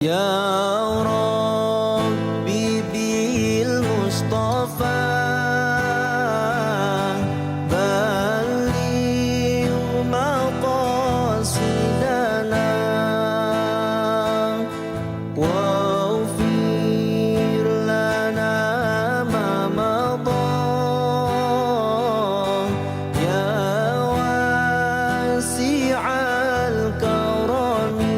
Ya Rabbi bil Mustafa balligh maqasidana waghfir lana ma madha ya wasi'al karami.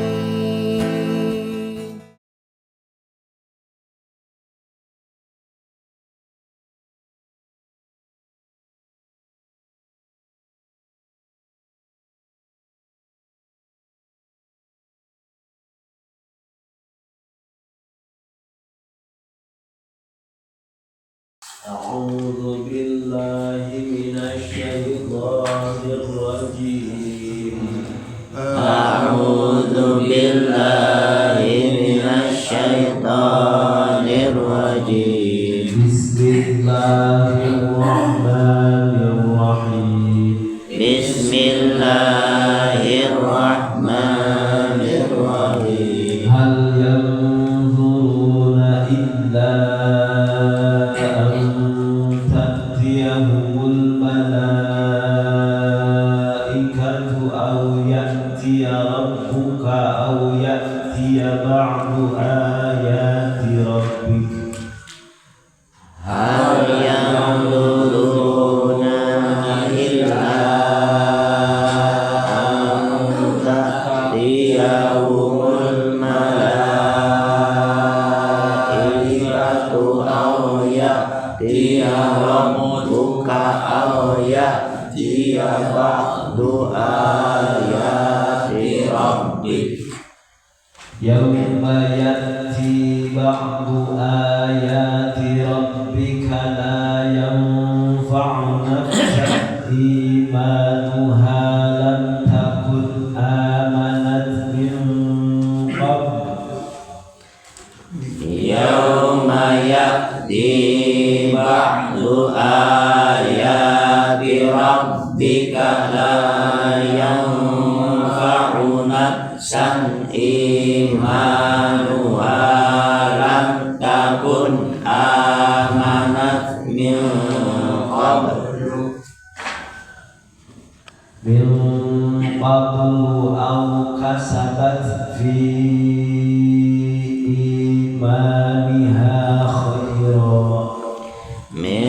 أعوذ بالله من الشيطان الرجيم أعوذ بالله من الشيطان الرجيم بسم الله الرحمن الرحيم بسم الله الرحمن الرحيم هل ينظرون إلا أن تأتيهم الملائكة أو يأتي ربك أو يأتي بعض آيات ربك هل ينظرون إلا أن تأتيهم الملائكة أو يأتي ربك أو يأتي بعض آيات ربك يوم يأتي بعض آيات ربك لا ينفع نفسا إيمانها لم تكن آمنت من قبل يوم يأتي بعض آيات ربك لا ينفع نفسا إيمانها لم تكن آمنت من قبل أو كسبت في إيمانها خيرا من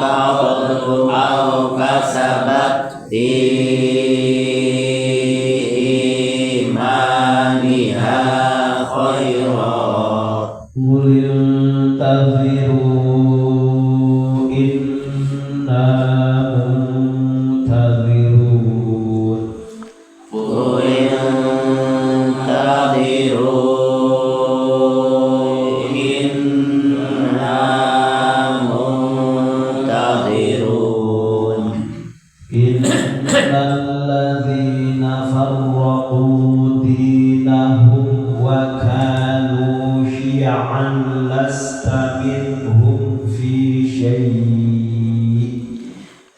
قبل أو كسبت في إيمانها خيرا قل انتظروا إنا منتظرون قل انتظروا إنا منتظرون إن الذين فرقوا دينهم وكانوا شيعا لست منهم في شيء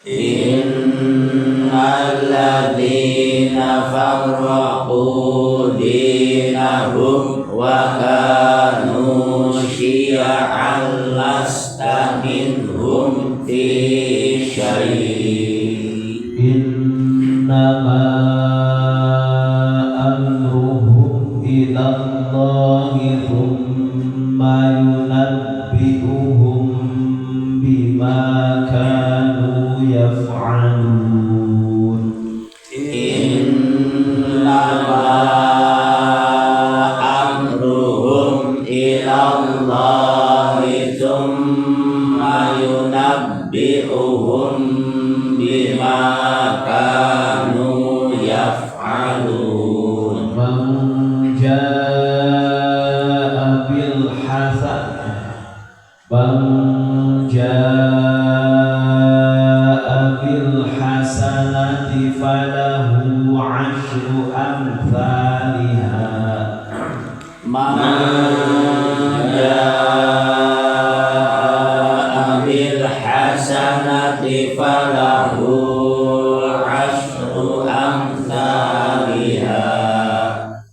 إن الذين فرقوا دينهم وكانوا شيعا لست منهم في شيء إنما أمرهم إلى الله ثم ينبئهم بما كانوا يفعلون إنما أمرهم إلى الله ثم ينبئهم بما كانوا يفعلون من جاء بالحسنة فله عشر أمثالها من جاء بالحسنة فله عشر أمثالها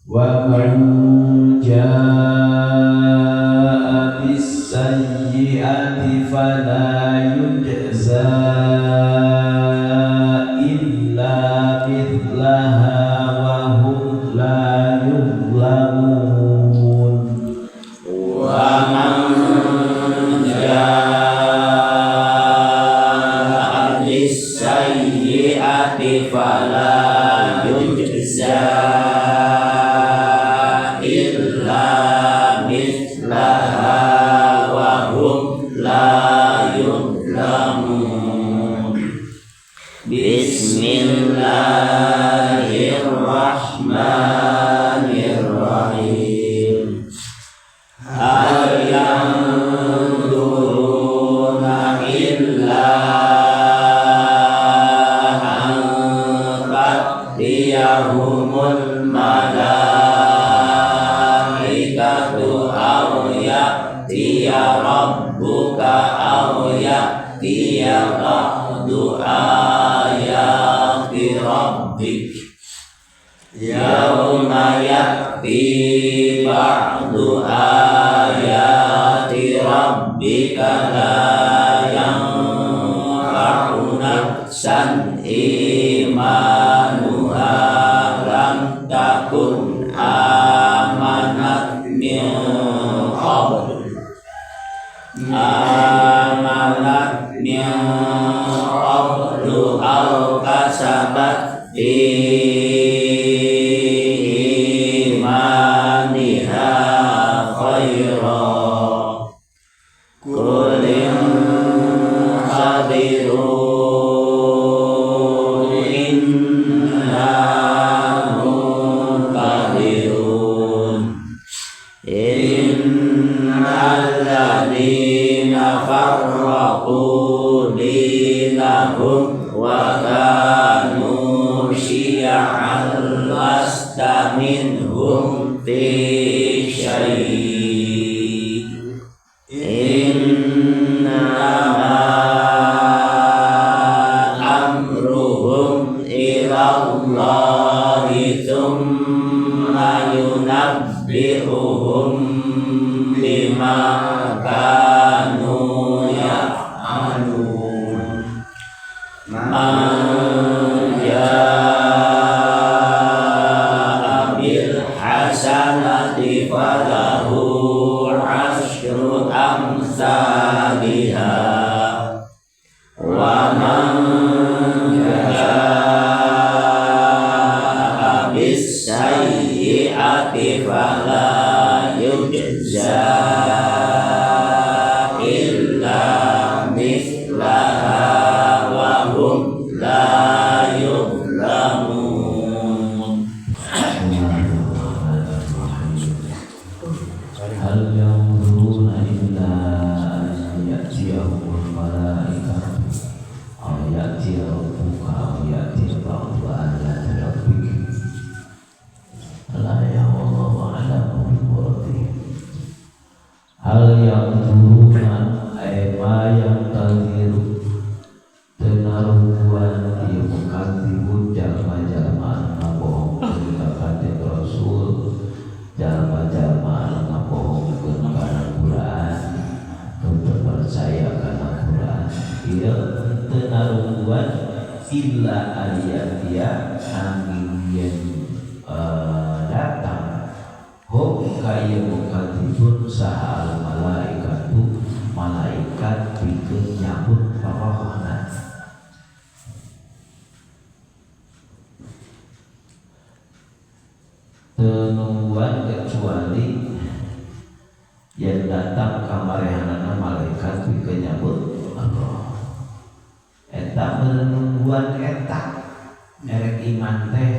ومن yuzlamun. Wa man jaa bis-sayyi'ati fala yujza illa mithlaha wa hum la yuzlamun. Bismillahirrahmanirrahim. Hal yanzuruna illa an ta'tiyahumul malaikatu aw ya'tiya rabbuka aw ya'tiya ba'du ayati rabbik yauma ya'ti ba'du ayati rabbika la yanfa'u nafsan imanuha lam takun amanat min qabl aw kasabat imaniha khaira kulin hadiru inna munkadirun innal ladina farraqu dinahum wa kanu syi'an lasta minhum fi syai' innama amruhum ilallahi thumma yunabbi'uhum bima kanu ya'malun. Man jaa bil hasanati falahu asyru amsalha wa man jaa bis sayyi'ati fala yujza illa mithlaha wa hum la yuzlamun. Hal yanzuruna illa an ya'tiyahumul malaikatu aw ya'tiya rabbuka aw ya'tiya ba'du ayati rabbik la ya'lamu a'lamu bi-muradihi. Hal yanzuruna ay ma yantadiru tenaruan di mukatibun jalma-jalma nabohong ketika kanjeng Rasul jalma-jalma nabohong kana Quran untuk percaya kana Quran ieu tenaruan illa ayatia angin yen datang hum kaya mukatibun saha malaikatu malaikat pikeun nyambut parohna. Tenungguan kecuali yang datang kamarehanana malaikat pikeun nyambut Allah. Eta menungguan eta erek iman teh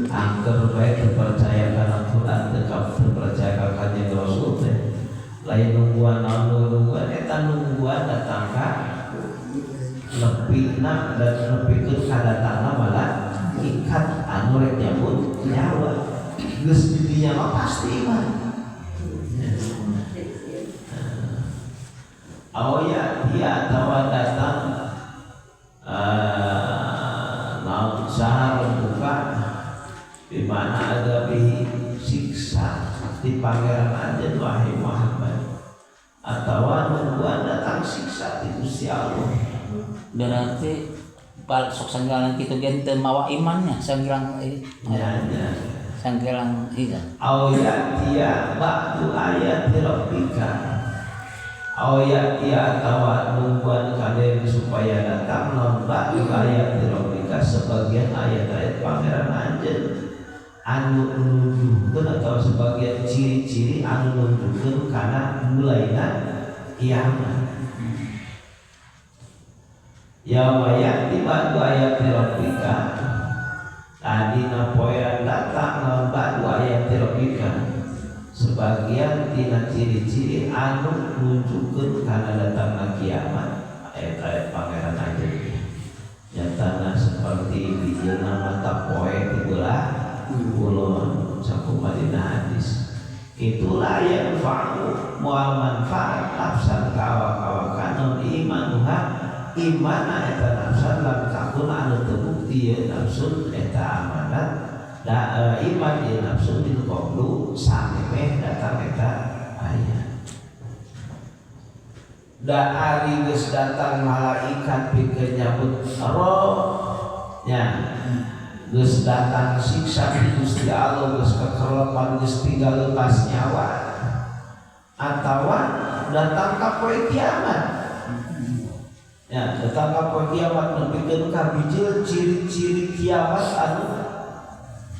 angker bae terpercaya kana Quran tekap terpercaya ka kanjeng Rasul teh lain nungguan nungguan eta nungguan datang ka lepina dan nepikeun kadatangna malaikat anu rek nyambut nyawa geus di dinya mah pasti iman. Awya dia tawa datang naun sahar buka di mana ada siksa di pangeran aja wahai Muhammad atau nungguan datang siksa di Gusti Allah. Berarti bal sok sanggalan kitu gen teu mawa imannya sanggilang ieu. Ya. sangkelang higa. Auyatiya ba'du ayati rabbika. Auyatiya atawa nungguan kalian supaya datang ba'du ayati rabbika sebagian ayat-ayat pangeran anjeun anu nunjukkeun atau sebagian ciri-ciri anu nunjukkeun kana mulaina kiamat. Yauma ya'ti ba'du ayati rabbika. Tadi napoean datang ba'du ayati rabbika. Sebagian tina ciri-ciri anu nunjukkeun kana datangna kiamat ayat-ayat pangeran anjeun. Nyatana seperti dijieuna mata poe di belah ulun sakumaha hadis. Itulah yang fa'u moal manfaat nafsan kawa-kawa imanuha imana eta nafsan lam takun anu terbukti ya nafsun eta amanat da iman ya nafsun bil qablu samemeh datang eta ayat da ari geus datang malaikat pikeun nyambut roh nya geus datang siksa ti Gusti Allah geus kakelepan geus tinggal lepas nyawa atawa datang ka poe kiamat. Ya, datang ka poe kiamat nepikeun ka bijil ciri-ciri kiamat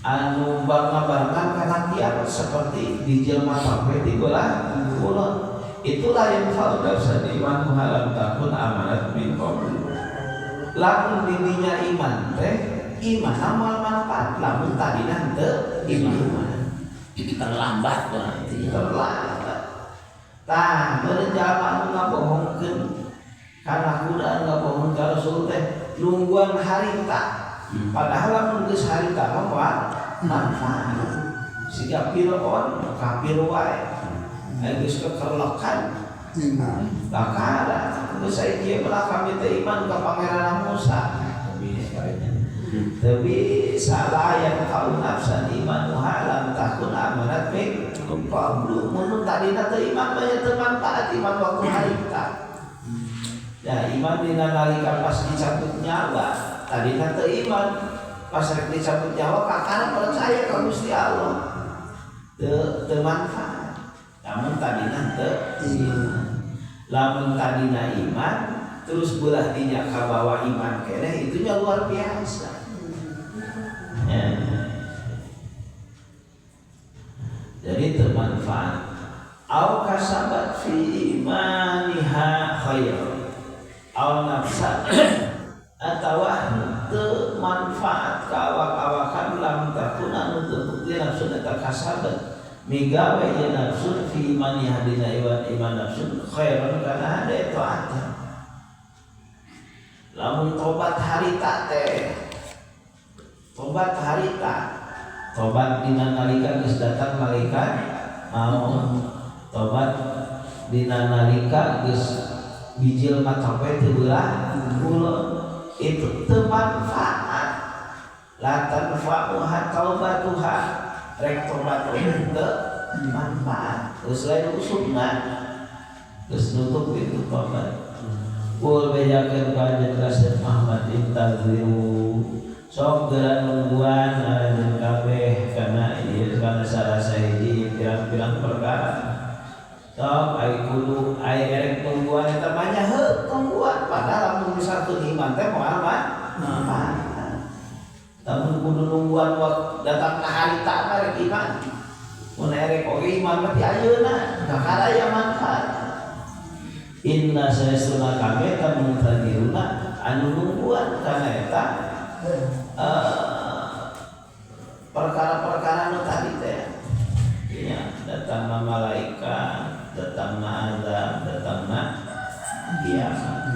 anu bangga-banggan kana kiamat seperti dijil mata poe di belah ulun. Itulah yang fa'udab sadiman halam takun amanat min qablu. Lamun dininya iman teh iman amal manfaat lamun tadina teu iman Terlambat berarti. terlambat. Tah meureun jalma anu ngabohongkeun kana kuda ngabohong ka Rasul teh nungguan harita. Padahal lamun geus harita mah manfaat. Siga Firaun kafir wae. Geus kekerlekan. Takara geus aya kieu belah kami teh iman ka Pangeran Musa. Tapi salah yang kau nafsan iman halam takun amanat min qablu. Mun tadina teu iman banyak bermanfaat iman waktu harita. Ya iman dina nalika pas dicabut nyawa, tadina teu iman pas rek dicabut nyawa kakana percaya ka Gusti Allah. Teu manfaat. Namun tadina teu iman. Lamun tadina iman terus belah dinya ka bawa iman keneh itunya luar biasa. Ya. Jadi bermanfaat. Au kasabat fi imaniha khair. Au nafsa atawa teu manfaat ka awak-awakan lam takun anu teu bukti nafsu eta kasabat. Migawe ieu nafsu fi imaniha dina iman nafsu khairan kana ada taat. Lamun tobat harita teh tobat harita, tobat dina nalika geus datang malaikat mau tobat dina nalika geus bijil matape teu belah ulun itu teu manfaat. La tanfa'uha taubatuha rek tobat teu manfaat. Geus lain usupna geus nutup itu tobat. Kul bejakeun ka Rasul Muhammad intaziru sok geran nungguan jeung kabeh kana ieu kana sarasa hiji pirang-pirang perkara. Sok ai kudu ai erek nungguan eta mah nya heuh nungguan padahal lamun misalkeun iman teh moal manfaat. Lamun kudu nungguan waktu datang ka harita mah rek iman. Mun erek oge iman mah ti ayeuna kakara aya manfaat. Inna saestuna kami ta muntadiruna anu nungguan kana eta perkara-perkara nu tadi teh ya datangna malaikat, datangna azab, datangna kiamat.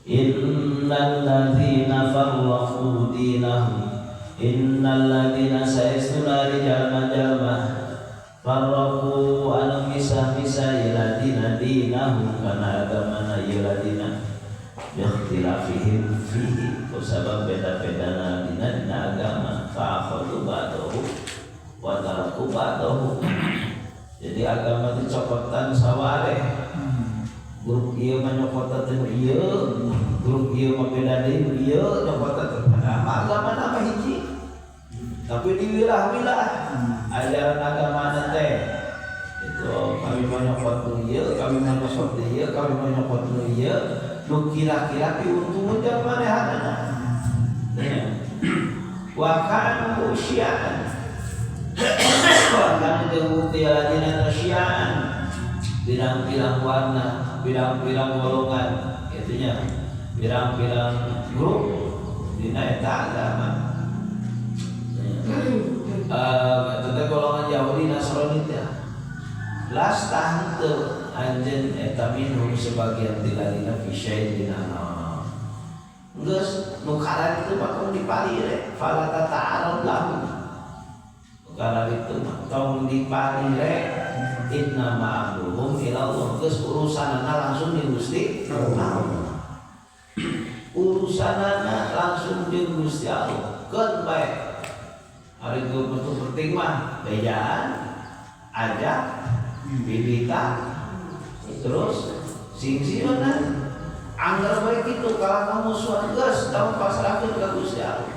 Innal ladzina farraqu dinahum innal ladzina saestuna jalma-jalma farraqu anu misah-misah ladina dinahum kana agamana ladina biikhtilafihim fihi kusabab beda-bedana dina agama fa'akhadhu ba'dahu wa taraku ba'dahu. Jadi agama dicopotan sawareh. Grup ieu mah nyopotan teh ieu, grup ieu mah beda deui ieu nyopotan teh agama nama hiji. Tapi diwilah-wilah ajaran agama nanti itu kami menyokot dunia, kami menyokot dia, kami menyokot dunia, lu kira-kira diuntung udah manehana. Wakanu syian, wakanu terbukti aladina syian, bilang-bilang warna, bilang-bilang golongan, itunya, bilang-bilang grup, dina eta agama. Tentang golongan Yahudi Nasrani teh las tahan teu anjeun eta minum sebagian tiladina fisyain dina naon geus nu karan itu bakal dipali rek fala tata'arud lahu karena itu mah tong dipali rek inna ma'amruhum ila Allah geus urusanana langsung di Gusti Allah urusanana langsung di Gusti Allah keun bae hari itu betul penting mah bejaan ajak bibita terus sing-singan anggar baik itu kalau kamu suatu gas tahu pasrahkan ke Gusti Allah.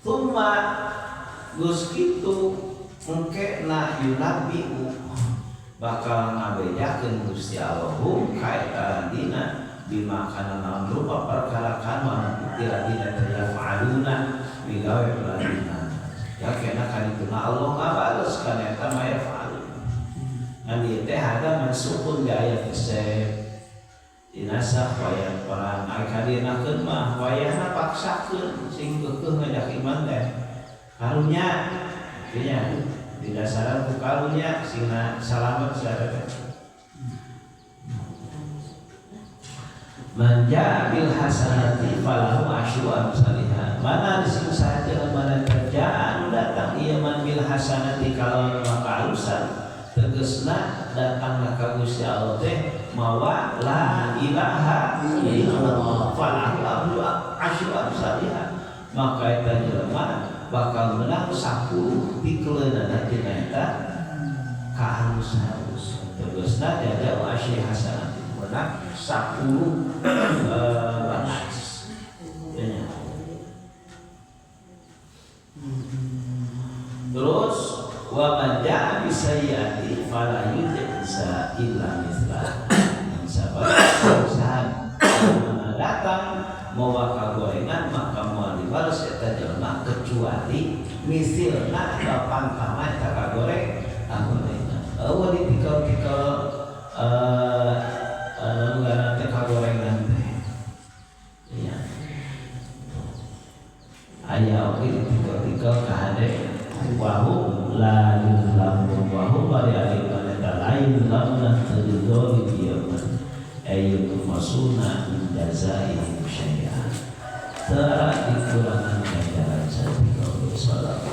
Thumma gus kitu engke na yunabiu bakal ngabejakeun Gusti Allah kaitan dina bima kana naon rupa perkara kana tiradina yafaluna bigawe peladina ya kena kanituna Allah ngabales kana eta mah yafalun ngan ieu teh ada mansukun di ayat teh dinasah wayah perang akadinakeun mah wayahna paksakeun sing keukeuh ngajak iman teh karunya artinya didasaran ku karunya singna salamet sadaya manja bil hasanati falahu asyru amsalihha mana sing saja mana kerjaan datang ieu man bil hasanati kalau maka alusan tegasna datang ka Gusti Allah teh mawa la ilaha illallah falahu asyru amsalihha maka eta jelema bakal menang 10 pikeleunana tina eta kahalus-halus tegasna jaga asyri hasanati menang 10 batas. Terus wa man ja'a bi sayyi'ati fala yujza illa mithlah. Sabar datang mau kagorengan maka mau dibalas eta jelema kecuali misilna atau pantama eta kagoreng agorengan. Eueuh dipikir-pikir nanti kagoreng nanti ya ayah oke ditikal-tikal kahade wahum la yuzlamun wahum bari aliman eta lain lamna terdoli biyaman ayyukum masuna min jazaihim syai'an tara dikurangan ganjaran sapi kalau salat